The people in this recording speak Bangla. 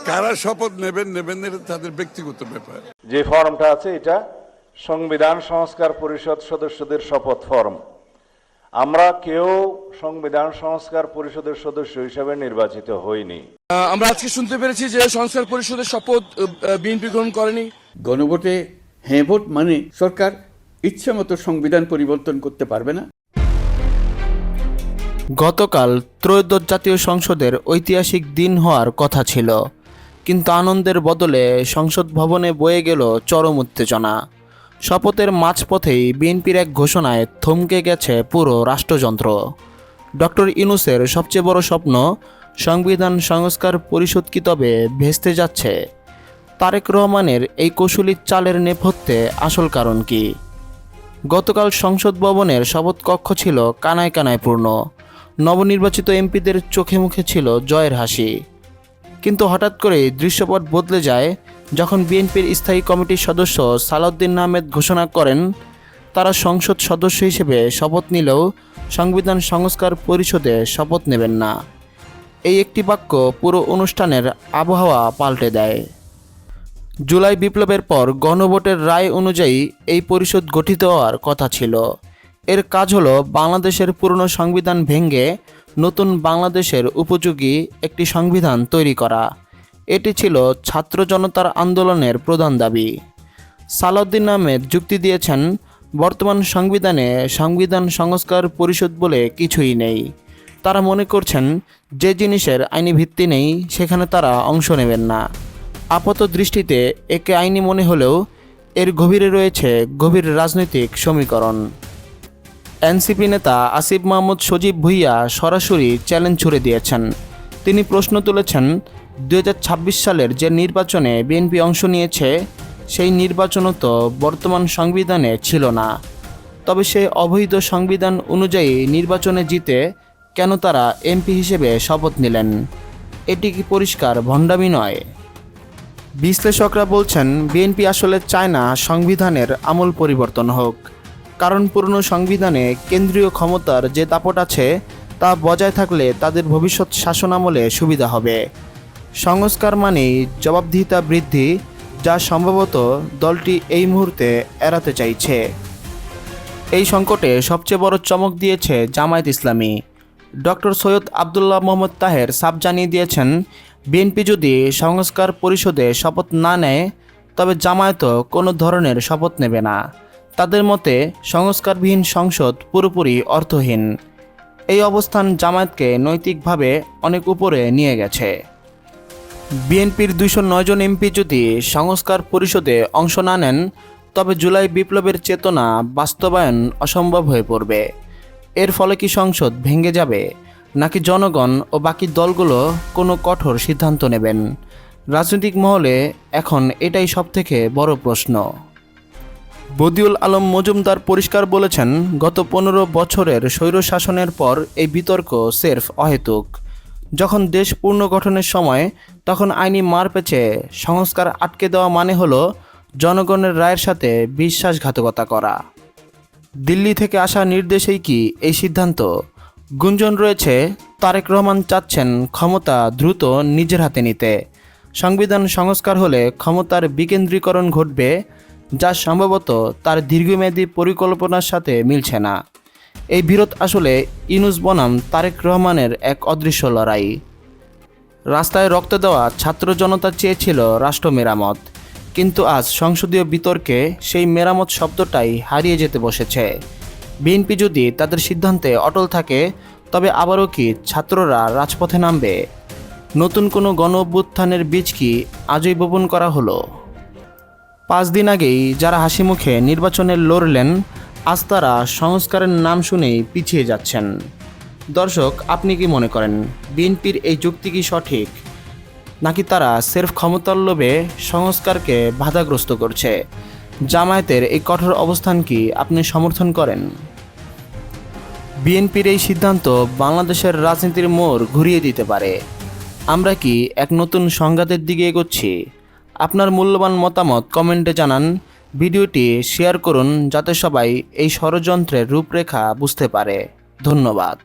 কারা শপথ নেবেন নেবেন এটা তাদের ব্যক্তিগত ব্যাপার। যে ফর্মটা আছে এটা সংবিধান সংস্কার পরিষদ সদস্যদের শপথ ফর্ম। আমরা কেউ সংবিধান সংস্কার পরিষদের সদস্য হিসেবে নির্বাচিত হইনি। আমরা আজকে শুনতে পেরেছি যে সংস্কার পরিষদের শপথ বিএনপি গ্রহণ করেনি। গণভোটে হ্যাঁ ভোট মানে সরকার ইচ্ছে মতো সংবিধান পরিবর্তন করতে পারবে না। গতকাল ত্রয়োদশ জাতীয় সংসদের ঐতিহাসিক দিন হওয়ার কথা ছিল, কিন্তু আনন্দের বদলে সংসদ ভবনে বয়ে গেল চরম উত্তেজনা। শপথের মাঝপথেই বিএনপির এক ঘোষণায় থমকে গেছে পুরো রাষ্ট্রযন্ত্র। ডক্টর ইউনূসের সবচেয়ে বড় স্বপ্ন সংবিধান সংস্কার পরিষদ কি তবে ভেস্তে যাচ্ছে? তারেক রহমানের এই কৌশলী চালের নেপথ্যে আসল কারণ কি? গতকাল সংসদ ভবনের শপথ কক্ষ ছিল কানায় কানায় পূর্ণ। নবনির্বাচিত এমপিদের চোখে মুখে ছিল জয়ের হাসি। কিন্তু হঠাৎ করেই দৃশ্যপট বদলে যায় যখন বিএনপির স্থায়ী কমিটির সদস্য সালাউদ্দিন আহমেদ ঘোষণা করেন তারা সংসদ সদস্য হিসেবে শপথ নিলেও সংবিধান সংস্কার পরিষদে শপথ নেবেন না। এই একটি বাক্য পুরো অনুষ্ঠানের আবহাওয়া পাল্টে দেয়। জুলাই বিপ্লবের পর গণভোটের রায় অনুযায়ী এই পরিষদ গঠিত হওয়ার কথা ছিল। এর কাজ হলো বাংলাদেশের পুরনো সংবিধান ভেঙে নতুন বাংলাদেশের উপযোগী একটি সংবিধান তৈরি করা। এটি ছিল ছাত্র জনতার আন্দোলনের প্রধান দাবি। সালাউদ্দিন আহমেদ যুক্তি দিয়েছেন, বর্তমান সংবিধানে সংবিধান সংস্কার পরিষদ বলে কিছুই নেই। তারা মনে করছেন যে জিনিসের আইনি ভিত্তি নেই সেখানে তারা অংশ নেবেন না। আপাত দৃষ্টিতে একে আইনি মনে হলেও এর গভীরে রয়েছে গভীর রাজনৈতিক সমীকরণ। এনসিপি নেতা আসিফ মাহমুদ সজীব ভুঁইয়া সরাসরি চ্যালেঞ্জ ছুড়ে দিয়েছেন। তিনি প্রশ্ন তুলেছেন, 2026 সালের যে নির্বাচনে বিএনপি অংশ নিয়েছে সেই নির্বাচনও তো বর্তমান সংবিধানে ছিল না। তবে সেই অবৈধ সংবিধান অনুযায়ী নির্বাচনে জিতে কেন তারা এমপি হিসেবে শপথ নিলেন? এটি কি পরিষ্কার ভণ্ডামি নয়? বিশ্লেষকরা বলছেন বিএনপি আসলে চায় না সংবিধানের আমূল পরিবর্তন হোক, কারণ পুরনো সংবিধানে কেন্দ্রীয় ক্ষমতার যে দাপট আছে তা বজায় থাকলে তাদের ভবিষ্যৎ শাসনামলে সুবিধা হবে। সংস্কার মানেই জবাবদিহিতা বৃদ্ধি, যা সম্ভবত দলটি এই মুহূর্তে এড়াতে চাইছে। এই সংকটে সবচেয়ে বড় চমক দিয়েছে জামায়াত ইসলামী। ডক্টর সৈয়দ আবদুল্লাহ মোহাম্মদ তাহের সাফ জানিয়ে দিয়েছেন, বিএনপি যদি সংস্কার পরিষদে শপথ না নেয় তবে জামায়াতও কোনো ধরনের শপথ নেবে না। তাদের মতে সংস্কারবিহীন সংসদ পুরোপুরি অর্থহীন। এই অবস্থান জামায়াতকে নৈতিকভাবে অনেক উপরে নিয়ে গেছে। বিএনপির 209 জন এমপি যদি সংস্কার পরিষদে অংশ না নেন তবে জুলাই বিপ্লবের চেতনা বাস্তবায়ন অসম্ভব হয়ে পড়বে। এর ফলে কি সংসদ ভেঙে যাবে, নাকি জনগণ ও বাকি দলগুলো কোনো কঠোর সিদ্ধান্ত নেবেন? রাজনৈতিক মহলে এখন এটাই সবথেকে বড় প্রশ্ন। বদিউল আলম মজুমদার পরিষ্কার বলেছেন, গত 15 বছরের স্বৈরশাসনের পর এই বিতর্ক সেরফ অহেতুক। যখন দেশ পুনর্গঠনের সময় তখন আইনি মারপ্যাঁচে সংস্কার আটকে দেওয়া মানে হলো জনগণের রায়ের সাথে বিশ্বাসঘাতকতা করা। দিল্লি থেকে আসা নির্দেশেই কি এই সিদ্ধান্ত? গুঞ্জন রয়েছে তারেক রহমান চাচ্ছেন ক্ষমতা দ্রুত নিজের হাতে নিতে। সংবিধান সংস্কার হলে ক্ষমতার বিকেন্দ্রীকরণ ঘটবে, যা সম্ভবত তার দীর্ঘমেয়াদী পরিকল্পনার সাথে মিলছে না। এই বিরোধ আসলে ইউনূস বনাম তারেক রহমানের এক অদৃশ্য লড়াই। রাস্তায় রক্ত দেওয়া ছাত্র জনতা চেয়েছিল রাষ্ট্র মেরামত, কিন্তু আজ সংসদীয় বিতর্কে সেই মেরামত শব্দটাই হারিয়ে যেতে বসেছে। বিএনপি যদি তাদের সিদ্ধান্তে অটল থাকে তবে আবারও কি ছাত্ররা রাজপথে নামবে? নতুন কোনো গণ অভ্যুত্থানের বীজ কি আজই বপন করা হলো? 5 দিন আগেই যারা হাসি মুখে নির্বাচনে লড়লেন আজ তারা সংস্কারের নাম শুনেই পিছিয়ে যাচ্ছেন। দর্শক, আপনি কি মনে করেন বিএনপির এই যুক্তি কি সঠিক, নাকি তারা সেরফ ক্ষমতার লোভে সংস্কারকে বাধাগ্রস্ত করছে? জামায়াতের এই কঠোর অবস্থান কি আপনি সমর্থন করেন? বিএনপির এই সিদ্ধান্ত বাংলাদেশের রাজনীতির মোড় ঘুরিয়ে দিতে পারে। আমরা কি এক নতুন সংঘাতের দিকে এগোচ্ছি? আপনার মূল্যবান মতামত কমেন্টে জানান। ভিডিওটি শেয়ার করুন যাতে সবাই এই ষড়যন্ত্রের রূপরেখা বুঝতে পারে। ধন্যবাদ।